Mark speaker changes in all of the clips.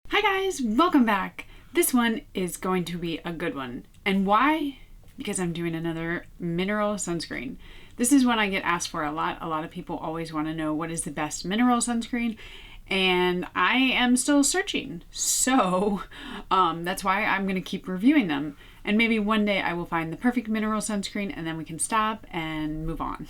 Speaker 1: Hi guys, welcome back. This one is going to be a good one. And why? Because I'm doing another mineral sunscreen. This is one I get asked for a lot. A lot of people always want to know what is the best mineral sunscreen, and I am still searching. So that's why I'm going to keep reviewing them. And maybe one day I will find the perfect mineral sunscreen and then we can stop and move on.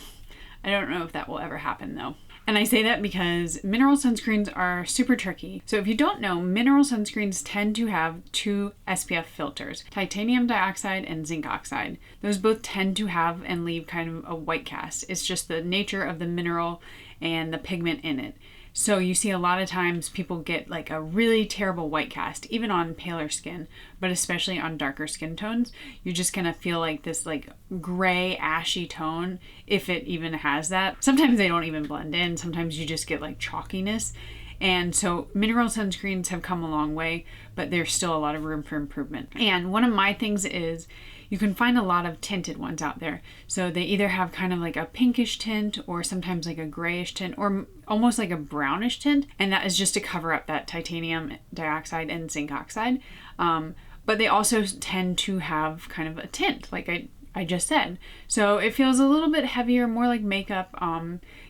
Speaker 1: I don't know if that will ever happen though. And I say that because mineral sunscreens are super tricky. So if you don't know, mineral sunscreens tend to have two SPF filters, titanium dioxide and zinc oxide. Those both tend to have and leave kind of a white cast. It's just the nature of the mineral and the pigment in it. So you see a lot of times people get like a really terrible white cast, even on paler skin, but especially on darker skin tones. You're just gonna feel like this like gray, ashy tone, if it even has that. Sometimes they don't even blend in. Sometimes you just get like chalkiness. And so mineral sunscreens have come a long way, but there's still a lot of room for improvement. And one of my things is you can find a lot of tinted ones out there. So they either have kind of like a pinkish tint or sometimes like a grayish tint or almost like a brownish tint. And that is just to cover up that titanium dioxide and zinc oxide. But they also tend to have kind of a tint, like I just said. So it feels a little bit heavier, more like makeup.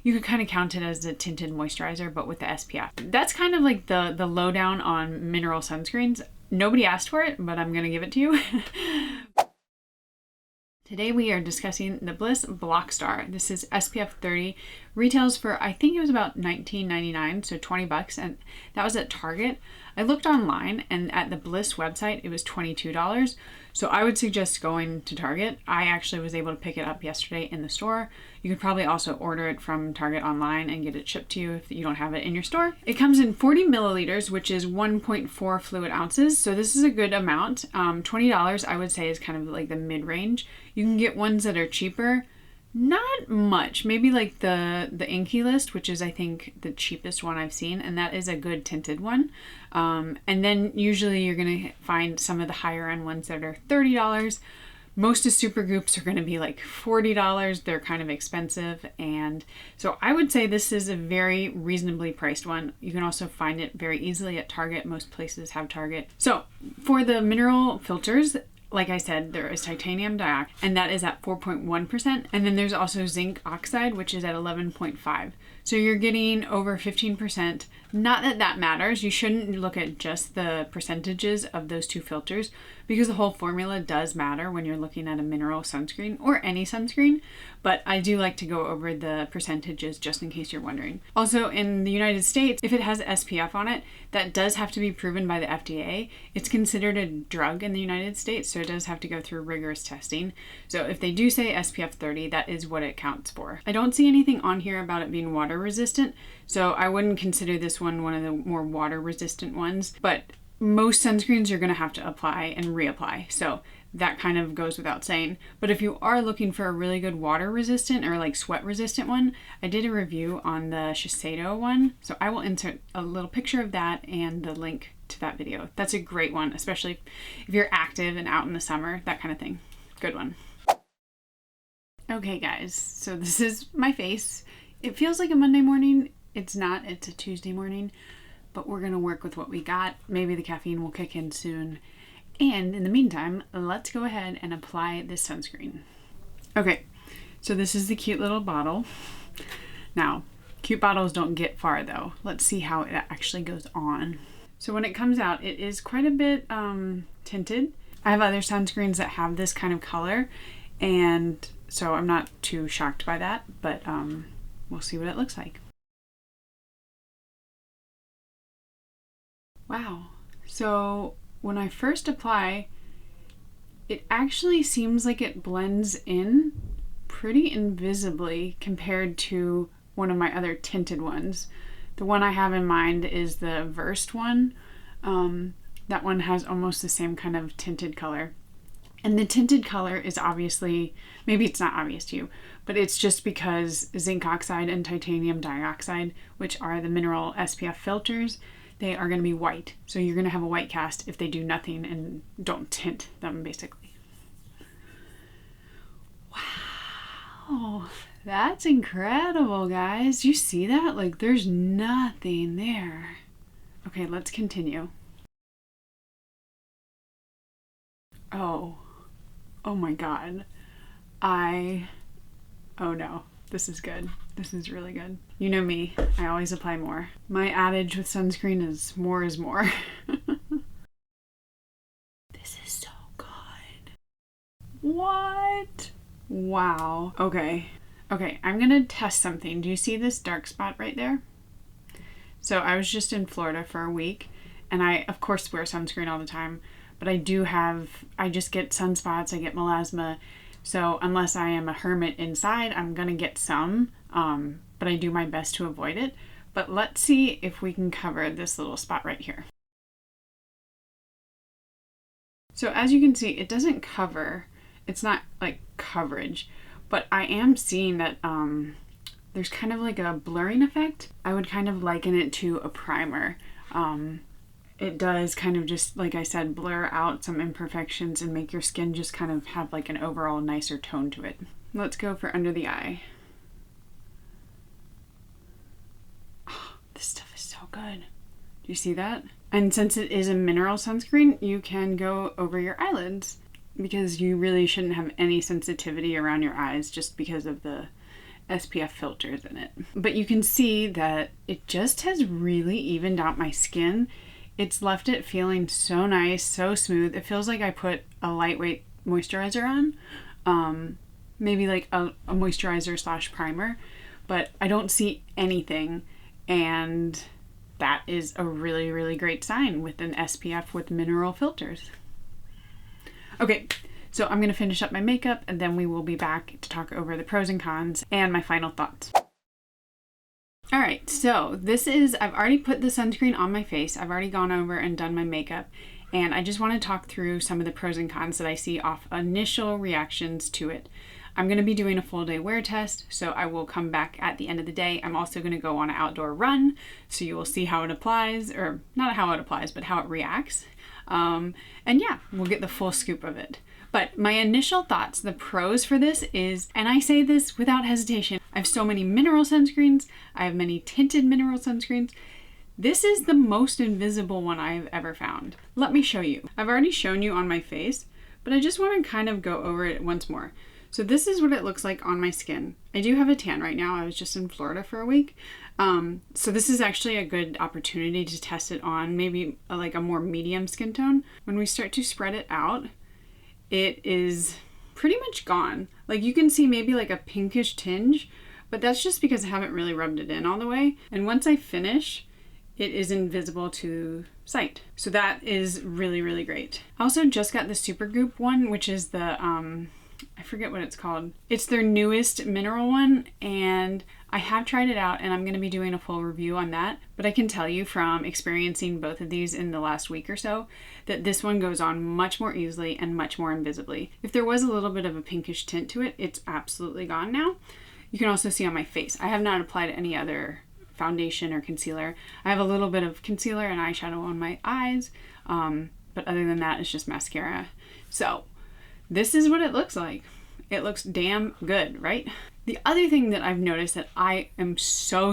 Speaker 1: You could kind of count it as a tinted moisturizer, but with the SPF. That's kind of like the lowdown on mineral sunscreens. Nobody asked for it, but I'm gonna give it to you. Today we are discussing the Bliss Block Star. This is SPF 30, retails for I think it was about $19.99, so 20 bucks, and that was at Target. I looked online and at the Bliss website it was $22. So I would suggest going to Target. I actually was able to pick it up yesterday in the store. You could probably also order it from Target online and get it shipped to you if you don't have it in your store. It comes in 40 milliliters, which is 1.4 fluid ounces. So this is a good amount. $20 I would say is kind of like the mid-range. You can get ones that are cheaper. Not much, maybe like the Inky List, which is I think the cheapest one I've seen, and that is a good tinted one. And then usually you're gonna find some of the higher end ones that are $30. Most of Supergoop's are gonna be like $40. They're kind of expensive, and so I would say this is a very reasonably priced one. You can also find it very easily at Target. Most places have Target. So for the mineral filters, like I said, there is titanium dioxide, and that is at 4.1%. And then there's also zinc oxide, which is at 11.5. So you're getting over 15%. Not that that matters. You shouldn't look at just the percentages of those two filters because the whole formula does matter when you're looking at a mineral sunscreen or any sunscreen. But I do like to go over the percentages just in case you're wondering. Also, in the United States, if it has SPF on it, that does have to be proven by the FDA. It's considered a drug in the United States, so it does have to go through rigorous testing. So if they do say SPF 30, that is what it counts for. I don't see anything on here about it being water resistant, so I wouldn't consider this one of the more water resistant ones, but most sunscreens you're going to have to apply and reapply, so that kind of goes without saying. But if you are looking for a really good water resistant or like sweat resistant one, I did a review on the Shiseido one, so I will insert a little picture of that and the link to that video. That's a great one, especially if you're active and out in the summer, that kind of thing. Good one. Okay guys, so this is my face. It feels like a Monday morning. It's not, it's a Tuesday morning, but we're gonna work with what we got. Maybe the caffeine will kick in soon. And in the meantime, let's go ahead and apply this sunscreen. Okay, so this is the cute little bottle. Now, cute bottles don't get far though. Let's see how it actually goes on. So when it comes out, it is quite a bit tinted. I have other sunscreens that have this kind of color, and so I'm not too shocked by that, but we'll see what it looks like. Wow, so when I first apply, it actually seems like it blends in pretty invisibly compared to one of my other tinted ones. The one I have in mind is the Versed one. That one has almost the same kind of tinted color. And the tinted color is obviously, maybe it's not obvious to you, but it's just because zinc oxide and titanium dioxide, which are the mineral SPF filters, they are going to be white. So you're going to have a white cast if they do nothing and don't tint them, basically. Wow, That's incredible, guys. You see that? Like, there's nothing there. Okay, let's continue. Oh my God. Oh no, this is good. This is really good. You know me, I always apply more. My adage with sunscreen is more is more. This is so good. What? Wow. Okay, I'm gonna test something. Do you see this dark spot right there? So I was just in Florida for a week, and I, of course, wear sunscreen all the time, but I just get sunspots, I get melasma. So unless I am a hermit inside, I'm gonna get some, but I do my best to avoid it. But let's see if we can cover this little spot right here. So as you can see, it doesn't cover, it's not like coverage, but I am seeing that there's kind of like a blurring effect. I would kind of liken it to a primer. It does kind of just, like I said, blur out some imperfections and make your skin just kind of have like an overall nicer tone to it. Let's go for under the eye. Oh, this stuff is so good. Do you see that? And since it is a mineral sunscreen, you can go over your eyelids because you really shouldn't have any sensitivity around your eyes just because of the SPF filters in it. But you can see that it just has really evened out my skin. It's left it feeling so nice, so smooth. It feels like I put a lightweight moisturizer on, maybe like a moisturizer / primer, but I don't see anything, and that is a really, really great sign with an SPF with mineral filters. Okay, so I'm gonna finish up my makeup and then we will be back to talk over the pros and cons and my final thoughts. All right, so I've already put the sunscreen on my face. I've already gone over and done my makeup, and I just want to talk through some of the pros and cons that I see off initial reactions to it. I'm going to be doing a full day wear test, so I will come back at the end of the day. I'm also going to go on an outdoor run, so you will see how it applies, or not how it applies, but how it reacts. And yeah, we'll get the full scoop of it. But my initial thoughts, the pros for this is, and I say this without hesitation, I have so many mineral sunscreens, I have many tinted mineral sunscreens. This is the most invisible one I've ever found. Let me show you. I've already shown you on my face, but I just want to kind of go over it once more. So this is what it looks like on my skin. I do have a tan right now. I was just in Florida for a week. So this is actually a good opportunity to test it on maybe like a more medium skin tone. When we start to spread it out, it is pretty much gone. Like you can see maybe like a pinkish tinge, but that's just because I haven't really rubbed it in all the way. And once I finish, it is invisible to sight. So that is really, really great. I also just got the Supergoop one, which is the, I forget what it's called. It's their newest mineral one, and I have tried it out and I'm going to be doing a full review on that. But I can tell you from experiencing both of these in the last week or so that this one goes on much more easily and much more invisibly. If there was a little bit of a pinkish tint to it, it's absolutely gone now. You can also see on my face. I have not applied any other foundation or concealer. I have a little bit of concealer and eyeshadow on my eyes, but other than that, it's just mascara. So this is what it looks like. It looks damn good, right? The other thing that I've noticed that I am so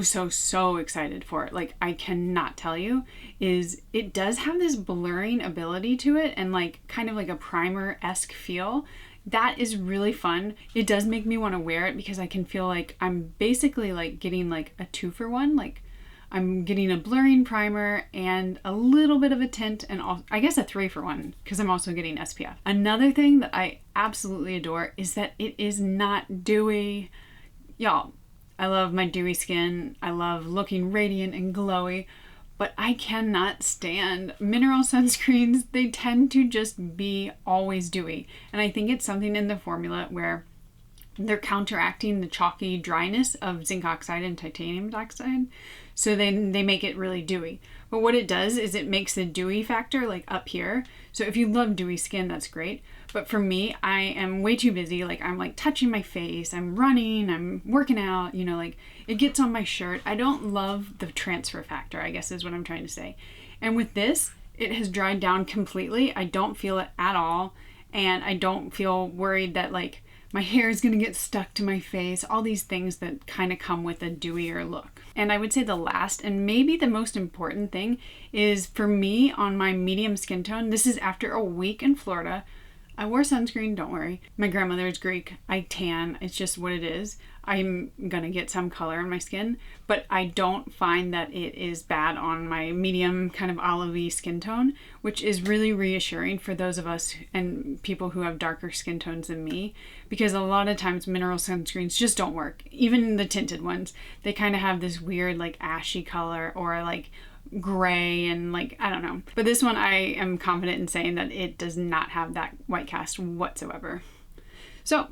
Speaker 1: excited for, like I cannot tell you, is it does have this blurring ability to it and like kind of like a primer-esque feel. That is really fun. It does make me want to wear it because I can feel like I'm basically like getting like a 2-for-1. Like I'm getting a blurring primer and a little bit of a tint, and I guess a 3-for-1 because I'm also getting SPF. Another thing that I absolutely adore is that it is not dewy. Y'all, I love my dewy skin. I love looking radiant and glowy, but I cannot stand mineral sunscreens. They tend to just be always dewy. And I think it's something in the formula where they're counteracting the chalky dryness of zinc oxide and titanium dioxide. So then they make it really dewy. But what it does is it makes the dewy factor like up here. So if you love dewy skin, that's great. But for me, I am way too busy. Like I'm like touching my face, I'm running, I'm working out, you know, like it gets on my shirt. I don't love the transfer factor, I guess is what I'm trying to say. And with this, it has dried down completely. I don't feel it at all. And I don't feel worried that like my hair is gonna get stuck to my face, all these things that kind of come with a dewier look. And I would say the last and maybe the most important thing is for me on my medium skin tone, this is after a week in Florida. I wore sunscreen, don't worry. My grandmother is Greek. I tan. It's just what it is. I'm gonna get some color in my skin, but I don't find that it is bad on my medium kind of olivey skin tone, which is really reassuring for those of us and people who have darker skin tones than me, because a lot of times mineral sunscreens just don't work. Even the tinted ones, they kind of have this weird like ashy color or like gray and like, I don't know. But this one I am confident in saying that it does not have that white cast whatsoever. So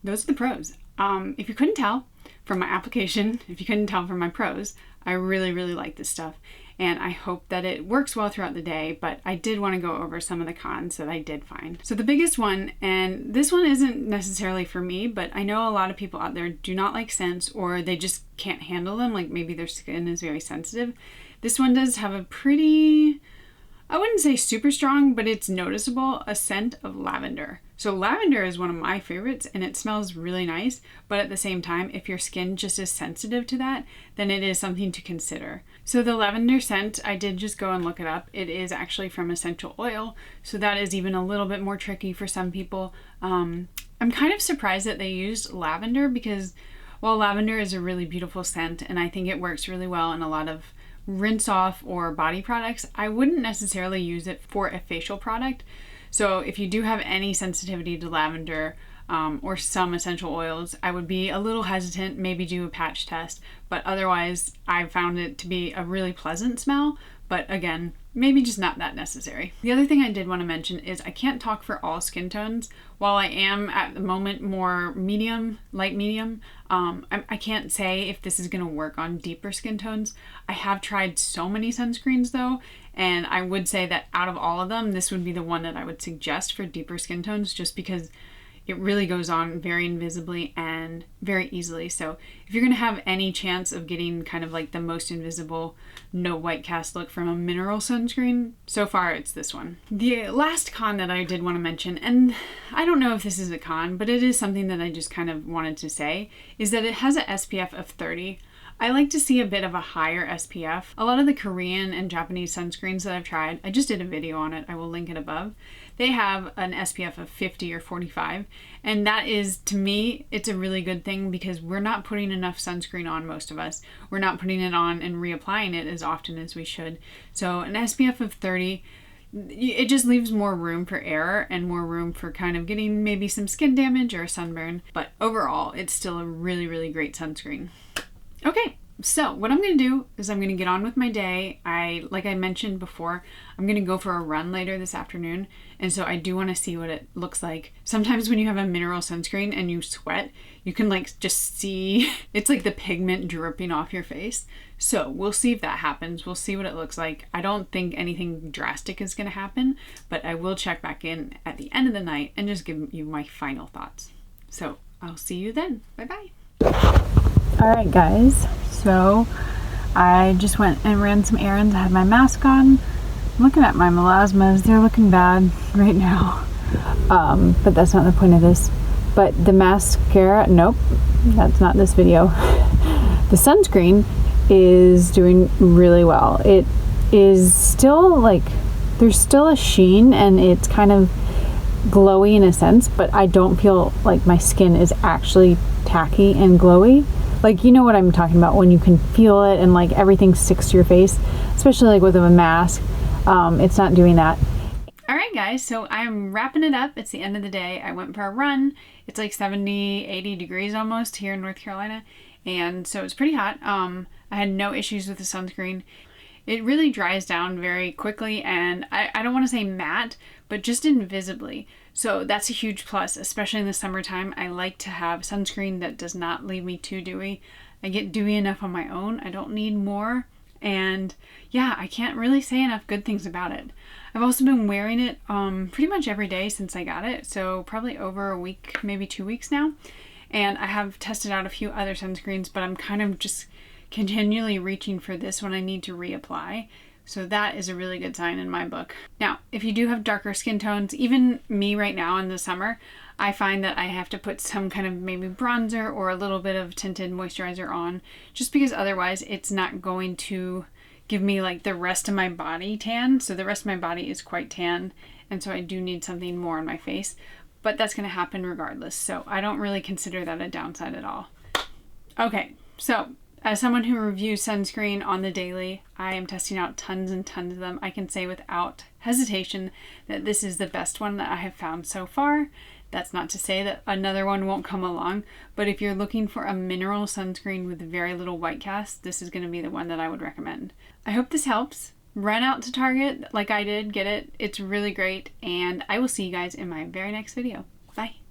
Speaker 1: those are the pros. If you couldn't tell from my application, if you couldn't tell from my pros, I really like this stuff. And I hope that it works well throughout the day, but I did want to go over some of the cons that I did find. So the biggest one, and this one isn't necessarily for me, but I know a lot of people out there do not like scents or they just can't handle them, like maybe their skin is very sensitive. This one does have a pretty, I wouldn't say super strong, but it's noticeable, a scent of lavender. So lavender is one of my favorites and it smells really nice, but at the same time, if your skin just is sensitive to that, then it is something to consider. So the lavender scent, I did just go and look it up. It is actually from essential oil, so that is even a little bit more tricky for some people. I'm kind of surprised that they used lavender because while lavender is a really beautiful scent and I think it works really well in a lot of rinse off or body products, I wouldn't necessarily use it for a facial product. So if you do have any sensitivity to lavender or some essential oils, I would be a little hesitant, maybe do a patch test, but otherwise I found it to be a really pleasant smell, but again, maybe just not that necessary. The other thing I did want to mention is I can't talk for all skin tones. While I am at the moment more medium, light medium, I can't say if this is going to work on deeper skin tones. I have tried so many sunscreens though, and I would say that out of all of them, this would be the one that I would suggest for deeper skin tones just because it really goes on very invisibly and very easily. So if you're going to have any chance of getting kind of like the most invisible, no white cast look from a mineral sunscreen, so far it's this one. The last con that I did want to mention, and I don't know if this is a con, but it is something that I just kind of wanted to say, is that it has an SPF of 30. I like to see a bit of a higher SPF. A lot of the Korean and Japanese sunscreens that I've tried, I just did a video on it, I will link it above. They have an SPF of 50 or 45, and that is, to me, it's a really good thing because we're not putting enough sunscreen on, most of us. We're not putting it on and reapplying it as often as we should. So an SPF of 30, it just leaves more room for error and more room for kind of getting maybe some skin damage or a sunburn, but overall, it's still a really great sunscreen. Okay, so what I'm going to do is I'm going to get on with my day. Like I mentioned before, I'm going to go for a run later this afternoon, and so I do want to see what it looks like. Sometimes when you have a mineral sunscreen and you sweat, you can like just see, it's like the pigment dripping off your face. So we'll see if that happens. We'll see what it looks like. I don't think anything drastic is going to happen, but I will check back in at the end of the night and just give you my final thoughts. So I'll see you then. Bye-bye. Alright guys, so I just went and ran some errands. I had my mask on. I'm looking at my melasmas. They're looking bad right now. But that's not the point of this. But the mascara, nope, that's not this video. The sunscreen is doing really well. It is still like, there's still a sheen and it's kind of glowy in a sense, but I don't feel like my skin is actually tacky and glowy. Like, you know what I'm talking about when you can feel it and like everything sticks to your face, especially like with a mask. It's not doing that. All right, guys, so I'm wrapping it up. It's the end of the day. I went for a run. It's like 70, 80 degrees almost here in North Carolina. And so it's pretty hot. I had no issues with the sunscreen. It really dries down very quickly, and I don't want to say matte, but just invisibly. So that's a huge plus, especially in the summertime. I like to have sunscreen that does not leave me too dewy. I get dewy enough on my own. I don't need more. And yeah, I can't really say enough good things about it. I've also been wearing it pretty much every day since I got it. So probably over a week, maybe 2 weeks now. And I have tested out a few other sunscreens, but I'm kind of just continually reaching for this when I need to reapply. So that is a really good sign in my book. Now, if you do have darker skin tones, even me right now in the summer, I find that I have to put some kind of maybe bronzer or a little bit of tinted moisturizer on, just because otherwise it's not going to give me like the rest of my body tan. So the rest of my body is quite tan, and so I do need something more on my face, but that's going to happen regardless. So I don't really consider that a downside at all. Okay, so as someone who reviews sunscreen on the daily, I am testing out tons and tons of them. I can say without hesitation that this is the best one that I have found so far. That's not to say that another one won't come along, but if you're looking for a mineral sunscreen with very little white cast, this is going to be the one that I would recommend. I hope this helps. Run out to Target like I did, get it. It's really great, and I will see you guys in my very next video. Bye.